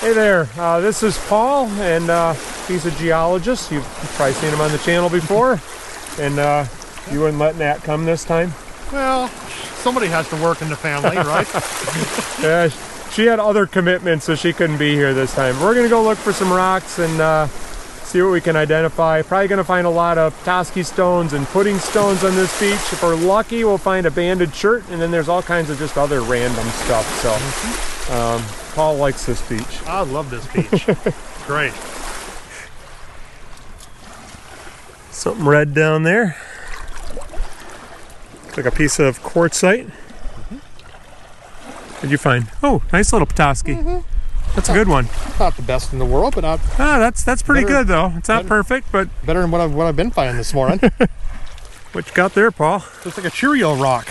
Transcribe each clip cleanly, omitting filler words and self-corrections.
Hey there, this is Paul, and he's a geologist. You've probably seen him on the channel before. And you wouldn't let Nat come this time? Well, somebody has to work in the family, right? Yeah, she had other commitments, so she couldn't be here this time. We're going to go look for some rocks and see what we can identify. Probably going to find a lot of Petoskey stones and pudding stones on this beach. If we're lucky, we'll find a banded shirt, and then there's all kinds of just other random stuff. So Paul likes this beach. I love this beach. Great. Something red down there. Looks like a piece of quartzite. What'd you find? Oh, nice little Petoskey. That's a good one. Not the best in the world, but not. Ah, that's pretty good though. It's not perfect, but better than what I've been finding this morning. What you got there, Paul? Looks like a Cheerio rock.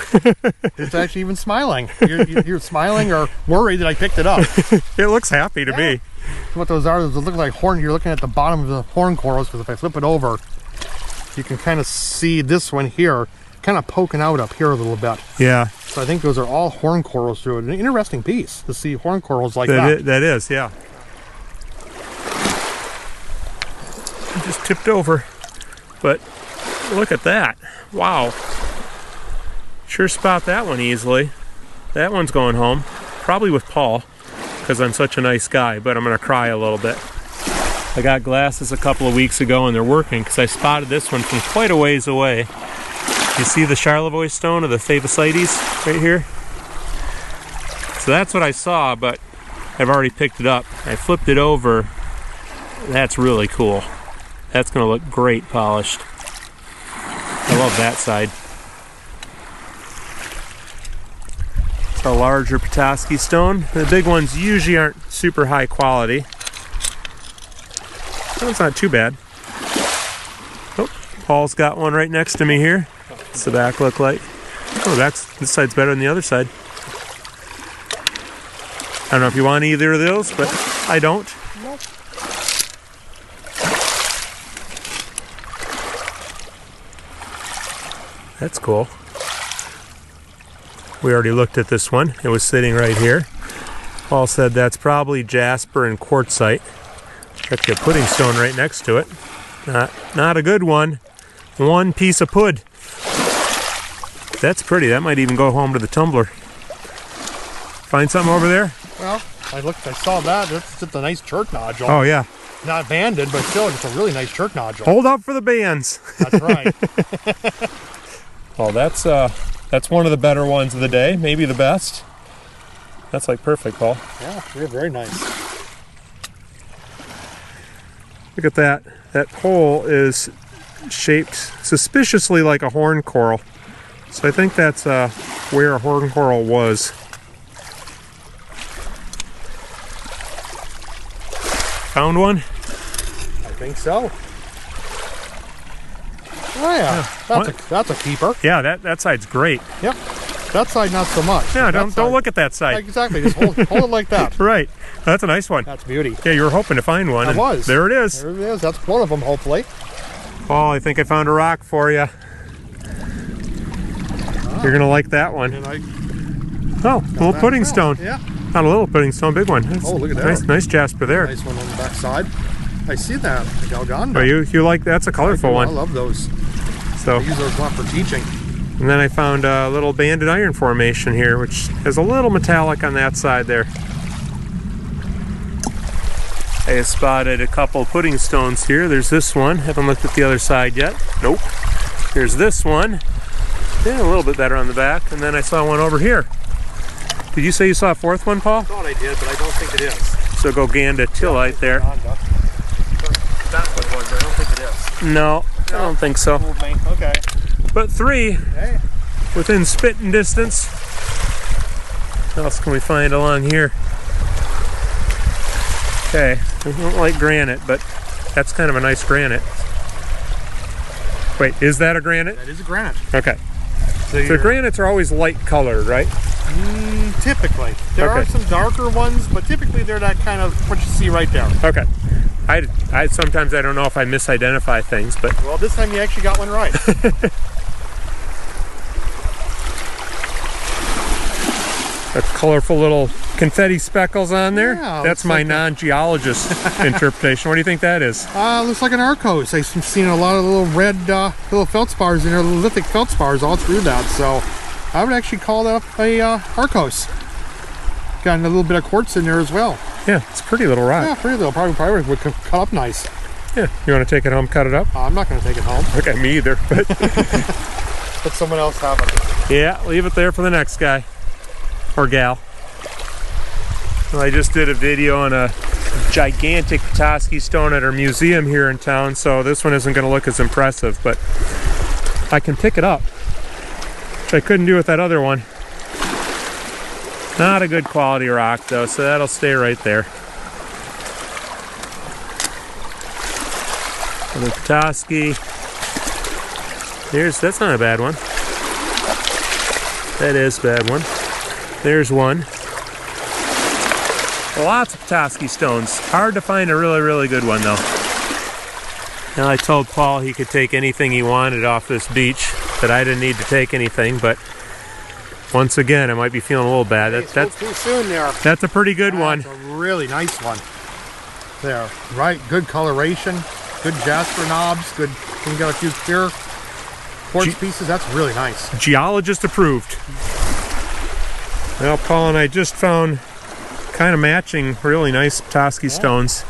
It's actually even smiling. You're smiling or worried that I picked it up. It looks happy to me. What those are, those look like horn. You're looking at the bottom of the horn corals, because if I flip it over, you can kind of see this one here, kind of poking out up here a little bit. Yeah. So I think those are all horn corals through it. An interesting piece to see horn corals like that. That is, yeah. I just tipped over, but look at that. Wow. Sure spot that one easily. That one's going home, probably with Paul, because I'm such a nice guy, but I'm going to cry a little bit. I got glasses a couple of weeks ago and they're working because I spotted this one from quite a ways away. You see the Charlevoix stone or the Favosites right here? So that's what I saw, but I've already picked it up. I flipped it over. That's really cool. That's going to look great polished. I love that side. It's a larger Petoskey stone. The big ones usually aren't super high quality. That's not too bad. Oh, Paul's got one right next to me here. What's the back look like? Oh, this side's better than the other side. I don't know if you want either of those, but I don't. Nope. That's cool. We already looked at this one. It was sitting right here. Paul said that's probably jasper and quartzite. Got the pudding stone right next to it. Not a good one. One piece of pud. That's pretty. That might even go home to the tumbler. Find something over there? Well, I saw that. That's just a nice chert nodule. Oh yeah. Not banded, but still, it's a really nice chert nodule. Hold up for the bands. That's right. Well, that's one of the better ones of the day. Maybe the best. That's like perfect, Paul. Yeah, they're very nice. Look at that. That hole is shaped suspiciously like a horn coral. So I think that's where a horn coral was. Found one? I think so. Oh yeah, that's a keeper. Yeah, that side's great. Yep. That side not so much. Yeah, don't look at that side. Exactly. Just hold it like that. Right. That's a nice one. That's beauty. Yeah, you were hoping to find one. I was. There it is. There it is. That's one of them, hopefully. Paul, I think I found a rock for you. You're gonna like that one. Oh, a little pudding stone. Yeah. Not a little pudding stone, big one. That's look at that. Nice jasper there. Nice one on the back side. I see that. Galgando. Oh, you like that's a colorful one. I love those. So I use those a lot for teaching. And then I found a little banded iron formation here, which has a little metallic on that side there. I spotted a couple pudding stones here. There's this one. Haven't looked at the other side yet. Nope. There's this one. Yeah, a little bit better on the back. And then I saw one over here. Did you say you saw a fourth one, Paul? I thought I did, but I don't think it is. So go Ganda Tillite there. That's what it was. I don't think it is. No, I don't think so. Okay. But three within spitting distance. What else can we find along here? Okay, I don't like granite, but that's kind of a nice granite. Wait, is that a granite? That is a granite. Okay. So granites are always light colored, right? Typically. There are some darker ones, but typically they're that kind of what you see right there. Okay. I sometimes I don't know if I misidentify things, but well, this time you actually got one right. A colorful little confetti speckles on there. Yeah, that's my like non-geologist interpretation. What do you think that is? Looks like an Arcos. I've seen a lot of little red little feldspars in there, lithic feldspars all through that. So I would actually call that a Arcos. Got a little bit of quartz in there as well. Yeah, it's a pretty little rock. Yeah, pretty little. Probably would cut up nice. Yeah, you want to take it home, cut it up? I'm not going to take it home. Okay, me either. But Let someone else have it. yeah, leave it there for the next guy or gal. Well, I just did a video on a gigantic Petoskey stone at our museum here in town, so this one isn't going to look as impressive, but I can pick it up, which I couldn't do with that other one. Not a good quality rock though, so that'll stay right there. And the Petoskey, that's not a bad one. That is a bad one. There's one. Lots of Petoskey stones. Hard to find a really good one though. Now I told Paul he could take anything he wanted off this beach, that I didn't need to take anything, but once again I might be feeling a little bad. That's too soon there. That's a pretty good one. That's a really nice one. There, right? Good coloration, good jasper knobs, good. You got a few clear quartz pieces. That's really nice. Geologist approved. Well, Paul and I just found kind of matching really nice Petoskey stones.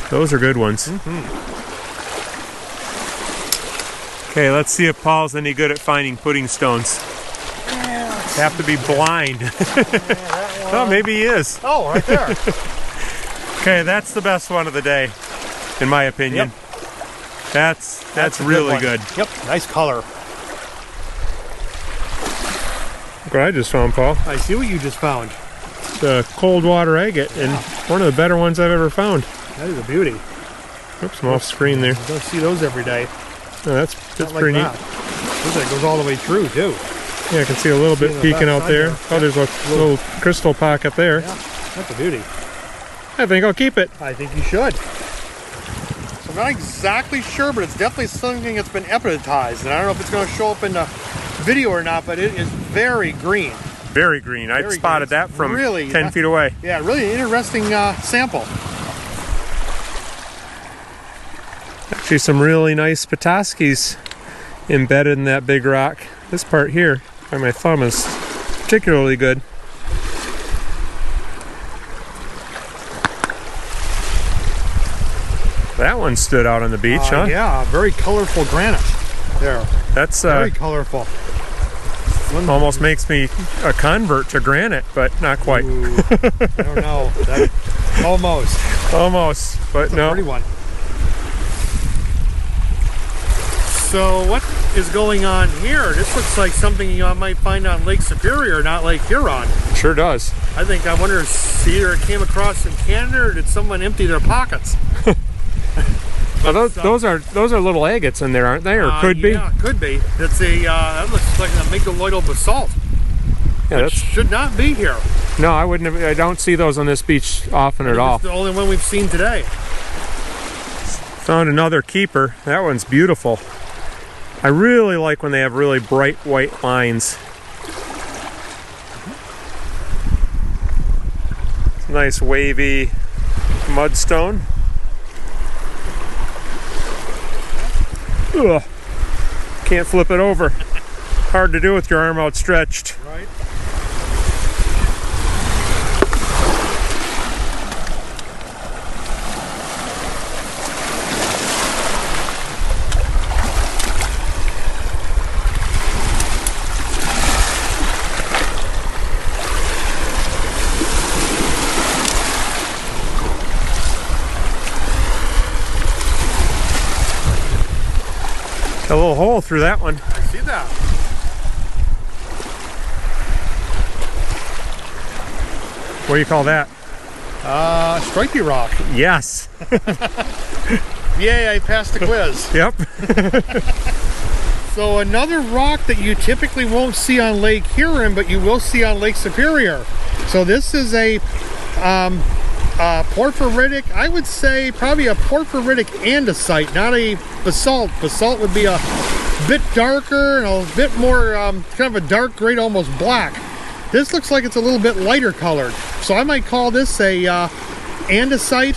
Those are good ones. Okay, let's see if Paul's any good at finding pudding stones. Have to be blind. Oh, maybe he is. Oh, right there. Okay, that's the best one of the day, in my opinion. Yep. That's really good. Yep, nice color. Look what I just found, Paul. I see what you just found. The cold water agate, and one of the better ones I've ever found. That is a beauty. Oops, I'm off screen there. You don't see those every day. Oh, that's pretty neat. That goes all the way through too. Yeah, I can see a little bit peeking out there. Oh, there's a little crystal pocket there. Yeah, that's a beauty. I think I'll keep it. I think you should. So I'm not exactly sure, but it's definitely something that's been epithetized. And I don't know if it's going to show up in the video or not, but it is very green. Very green. I spotted that from really 10 feet away. Yeah, really interesting sample. Actually, some really nice Petoskey's embedded in that big rock. This part here, by my thumb, is particularly good. That one stood out on the beach, huh? Yeah, very colorful granite. There. That's very colorful. Almost makes me a convert to granite, but not quite. Ooh, I don't know. Almost. Almost, but that's no. A pretty one. So what is going on here? This looks like something you might find on Lake Superior, not Lake Huron. Sure does. I wonder if either it came across in Canada or did someone empty their pockets? Well, those are little agates in there, aren't they? Or could be? Yeah, could be. It's that looks like an amygdaloidal basalt. Yeah, that should not be here. No, I wouldn't have. I don't see those on this beach often at all. It's the only one we've seen today. Found another keeper. That one's beautiful. I really like when they have really bright white lines. It's a nice wavy mudstone. Ugh. Can't flip it over. Hard to do with your arm outstretched. Right. A little hole through that one. I see that. What do you call that? Stripey rock. Yes. Yay, I passed the quiz. Yep. So another rock that you typically won't see on Lake Huron, but you will see on Lake Superior. So this is a porphyritic, I would say probably a porphyritic andesite, not a basalt. Basalt would be a bit darker and a bit more kind of a dark gray, almost black. This looks like it's a little bit lighter colored. So I might call this a andesite,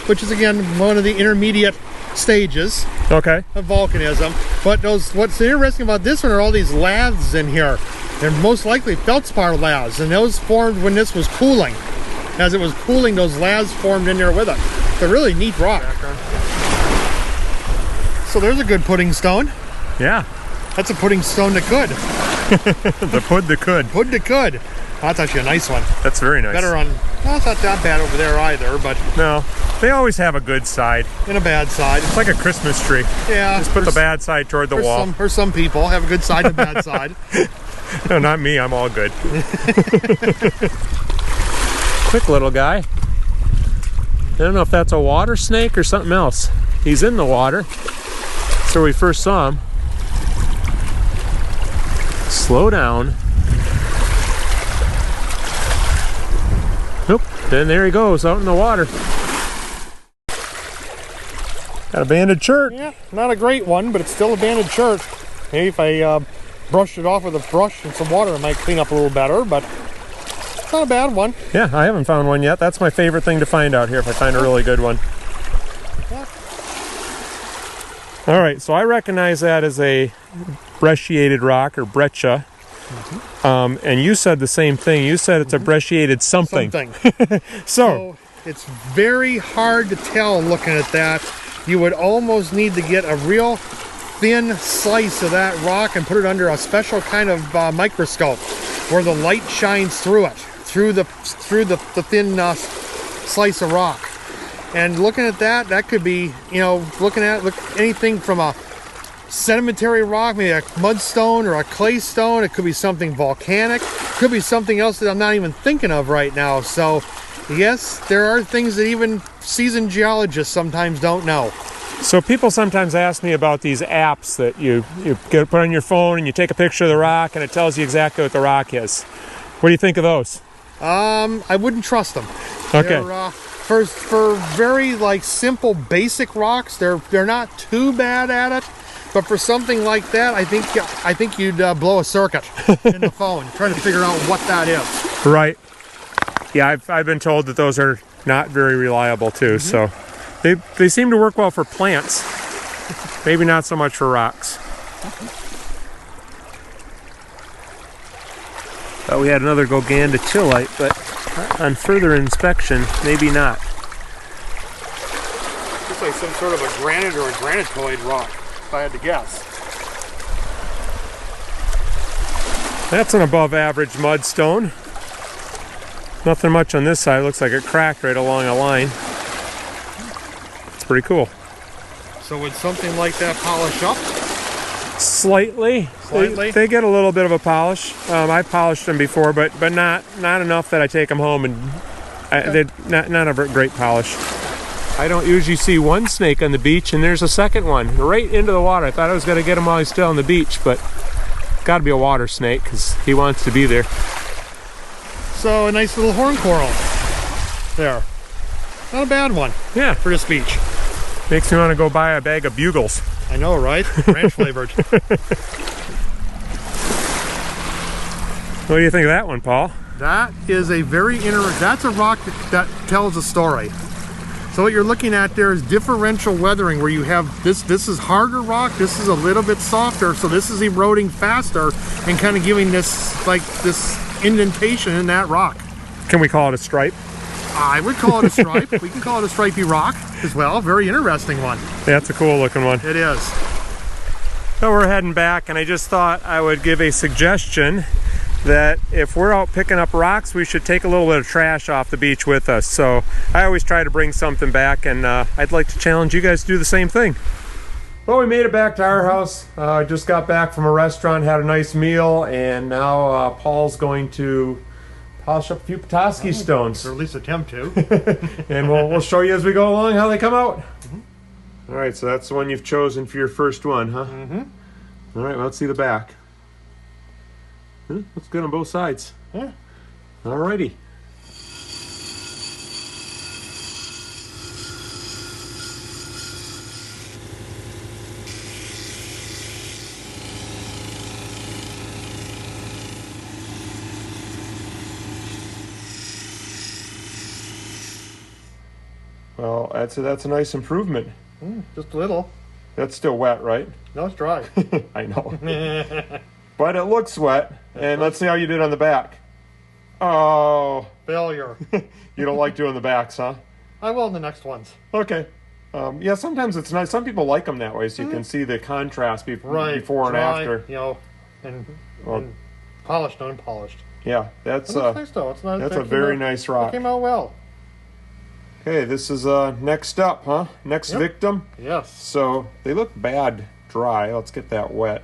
which is again one of the intermediate stages Okay. of volcanism. But what's interesting about this one are all these laths in here. They're most likely feldspar laths, and those formed when this was cooling. As it was cooling, those laths formed in there with it. It's a really neat rock. So there's a good pudding stone. Yeah. That's a pudding stone that could. The pud that could. Pud that could. That's actually a nice one. That's very nice. Better on, well, it's not that bad over there either, but No, they always have a good side. and a bad side. It's like a Christmas tree. Yeah. Just put the bad side toward the wall. For some people, have a good side and a bad side. No, not me. I'm all good. Quick little guy. I don't know if that's a water snake or something else. He's in the water. That's where we first saw him. Slow down. Nope. Then there he goes out in the water. Got a banded shirt. Yeah, not a great one, but it's still a banded shirt. Maybe if I brushed it off with a brush and some water, it might clean up a little better, but it's not a bad one. Yeah, I haven't found one yet. That's my favorite thing to find out here if I find a really good one. All right, so I recognize that as a brecciated rock or breccia. And you said the same thing. You said it's a brecciated something. So it's very hard to tell looking at that. You would almost need to get a real thin slice of that rock and put it under a special kind of microscope where the light shines through it, through the thin slice of rock. And looking at that, that could be, you know, looking at anything from a sedimentary rock, maybe a mudstone or a clay stone. It could be something volcanic. Could be something else that I'm not even thinking of right now. So, yes, there are things that even seasoned geologists sometimes don't know. So people sometimes ask me about these apps that you put on your phone and you take a picture of the rock and it tells you exactly what the rock is. What do you think of those? I wouldn't trust them. Okay. For very like simple basic rocks, they're not too bad at it. But for something like that, I think you'd blow a circuit in the phone trying to figure out what that is. Right. Yeah, I've been told that those are not very reliable too. So they seem to work well for plants. Maybe not so much for rocks. Thought we had another Gogandachillite, but on further inspection, maybe not. Looks like some sort of a granite or a granitoid rock, if I had to guess. That's an above average mudstone. Nothing much on this side. Looks like it cracked right along a line. It's pretty cool. So would something like that polish up? Slightly. They get a little bit of a polish. I've polished them before, but not enough that I take them home and they're not a great polish. I don't usually see one snake on the beach, and there's a second one right into the water. I thought I was going to get him while he's still on the beach, but it's got to be a water snake because he wants to be there. So a nice little horn coral there. Not a bad one. Yeah, for this beach. Makes me want to go buy a bag of bugles. I know, right? Ranch flavored. What do you think of that one, Paul? That is a very that's a rock that tells a story. So what you're looking at there is differential weathering, where you have this is harder rock, this is a little bit softer, so this is eroding faster and kind of giving this indentation in that rock. Can we call it a stripe? I would call it a stripe. We can call it a stripy rock as well. Very interesting one. Yeah, it's a cool looking one. It is. So we're heading back, and I just thought I would give a suggestion that if we're out picking up rocks, we should take a little bit of trash off the beach with us. So I always try to bring something back, and I'd like to challenge you guys to do the same thing. Well, we made it back to our house. Just got back from a restaurant, had a nice meal, and now Paul's going to polish up a few Petoskey stones. Or at least attempt to. And we'll show you as we go along how they come out. All right, so that's the one you've chosen for your first one, huh? All right, well, let's see the back. Looks good on both sides. Yeah. All righty. Well, that's a nice improvement. Just a little. That's still wet, right? No, it's dry. I know. But it looks wet. And let's see how you did on the back. Oh. Failure. You don't like doing the backs, huh? I will in the next ones. Okay. Yeah, sometimes it's nice. Some people like them that way, so you can see the contrast before and dry, after. You know, and polished, unpolished. Yeah, that's nice though. It's nice. that's a very nice rock. It came out well. Okay, this is next up, huh? Next victim. Yes. So they look bad dry. Let's get that wet.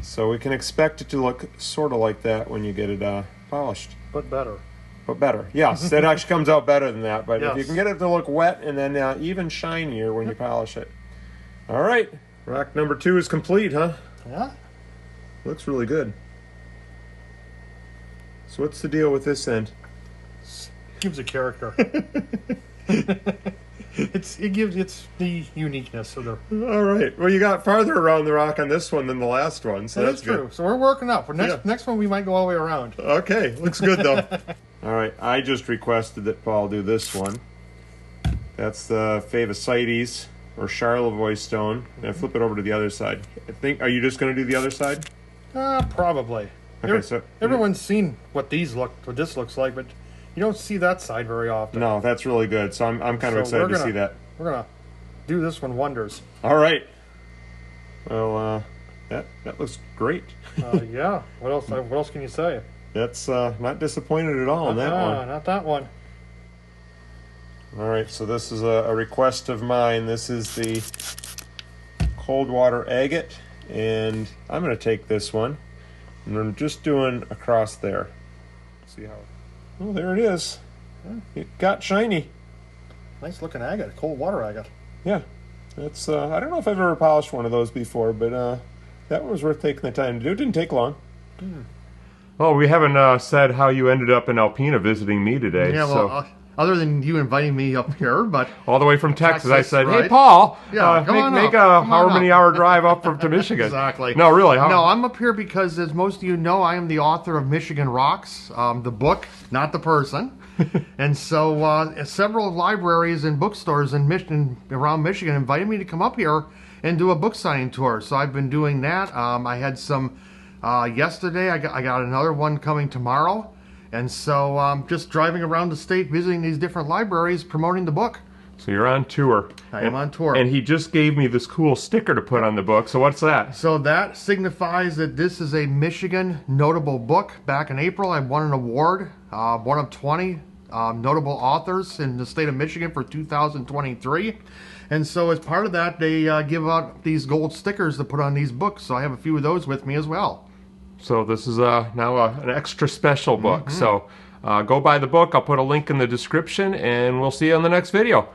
So we can expect it to look sort of like that when you get it polished. But better. But better. Yes, that actually comes out better than that. But if you Yes. can get it to look wet and then even shinier when you polish it. All right, rock number 2 is complete, huh? Yeah. Looks really good. So what's the deal with this end? Gives a character. It's the uniqueness of the. All right. Well, you got farther around the rock on this one than the last one, so that's true. good. So we're working up. For next one, we might go all the way around. Okay, looks good though. All right, I just requested that Paul do this one. That's the Favosites or Charlevoix stone. And I flip it over to the other side. Are you just going to do the other side? Probably. Okay, Everyone's seen what this looks like, but you don't see that side very often. No, that's really good. So I'm kind of excited to see that. We're gonna do this one wonders. All right. Well, that looks great. Yeah. What else can you say? That's not disappointed at all in that one. Not that one. All right. So this is a request of mine. This is the cold water agate, and I'm going to take this one, and I'm just doing across there. See how? Oh, there it is. It got shiny. Nice looking agate, cold water agate. Yeah, that's. I don't know if I've ever polished one of those before, but that one was worth taking the time to do. It didn't take long. Well, we haven't said how you ended up in Alpena visiting me today. Yeah, well, other than you inviting me up here, but all the way from Texas, I said, right? "Hey, Paul, make a however many hour drive up to Michigan." Exactly. No, really. No, I'm up here because, as most of you know, I am the author of Michigan Rocks, the book, not the person. And so several libraries and bookstores around Michigan invited me to come up here and do a book signing tour. So I've been doing that. I had some yesterday. I got another one coming tomorrow. And so just driving around the state, visiting these different libraries, promoting the book. So you're on tour. I am on tour. And he just gave me this cool sticker to put on the book. So what's that? So that signifies that this is a Michigan notable book. Back in April, I won an award, one of 20 notable authors in the state of Michigan for 2023. And so as part of that, they give out these gold stickers to put on these books. So I have a few of those with me as well. So this is now an extra special book. So go buy the book. I'll put a link in the description, and we'll see you on the next video.